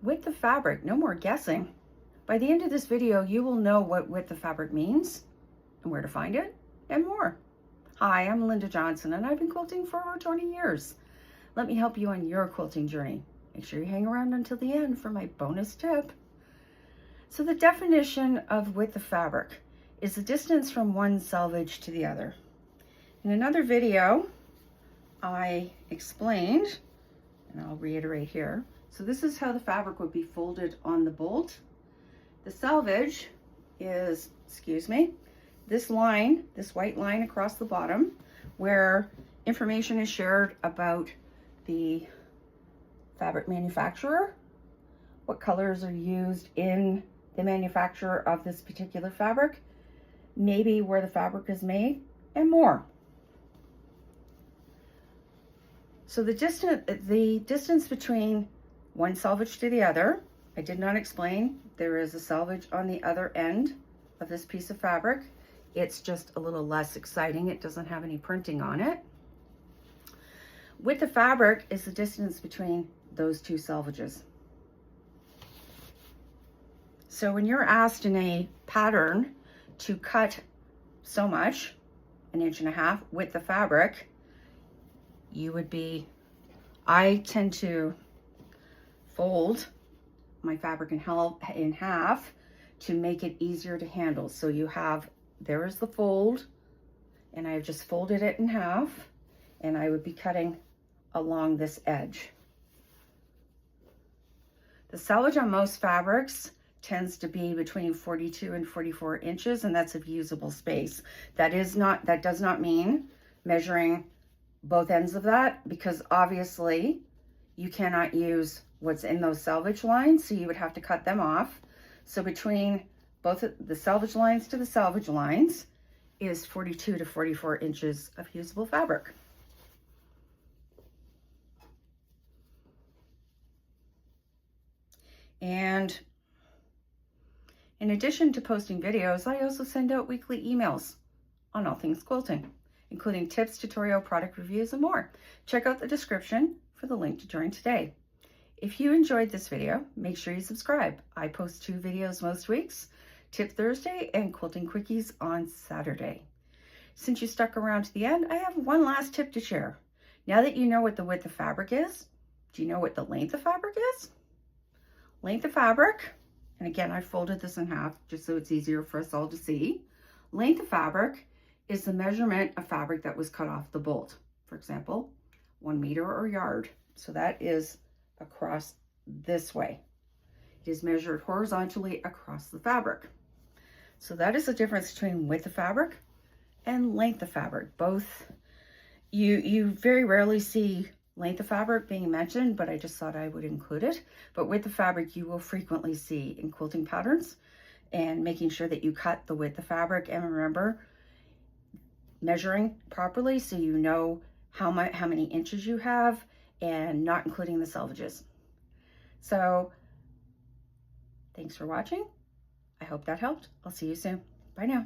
width of fabric. No more guessing. By the end of this video, you will know what width of fabric means and where to find it and more. Hi, I'm Linda Johnson and I've been quilting for over 20 years. Let me help you on your quilting journey. Make sure you hang around until the end for my bonus tip. So the definition of width of fabric is the distance from one selvage to the other. In another video, I explained, and I'll reiterate here. So this is how the fabric would be folded on the bolt. The selvage is, this line, this white line across the bottom, where information is shared about the fabric manufacturer, what colors are used in the manufacture of this particular fabric, maybe where the fabric is made, and more. So the distance between one selvage to the other, I did not explain. There is a selvage on the other end of this piece of fabric. It's just a little less exciting. It doesn't have any printing on it. Width of fabric is the distance between those two selvages. So when you're asked in a pattern to cut so much, 1.5 inches width of fabric, you would be, I tend to fold my fabric in half to make it easier to handle. So you have, there is the fold, and I've just folded it in half, and I would be cutting along this edge. The selvage on most fabrics tends to be between 42 and 44 inches, and that's of usable space. That does not mean measuring both ends of that, because obviously you cannot use what's in those selvage lines, so you would have to cut them off. So between both the selvage lines to the selvage lines is 42 to 44 inches of usable fabric. And in addition to posting videos, I also send out weekly emails on all things quilting, including tips, tutorial, product reviews, and more. Check out the description for the link to join today. If you enjoyed this video, make sure you subscribe. I post 2 videos most weeks, Tip Thursday and Quilting Quickies on Saturday. Since you stuck around to the end, I have one last tip to share. Now that you know what the width of fabric is, do you know what the length of fabric is? Length of fabric, and again, I folded this in half just so it's easier for us all to see. Length of fabric is the measurement of fabric that was cut off the bolt. For example, 1 meter or yard. So that is across this way. It is measured horizontally across the fabric. So that is the difference between width of fabric and length of fabric. Both, you very rarely see length of fabric being mentioned, but I just thought I would include it. But width of fabric you will frequently see in quilting patterns, and making sure that you cut the width of fabric, and remember, measuring properly so you know how many inches you have, and not including the selvages. So thanks for watching. I hope that helped. I'll see you soon. Bye now.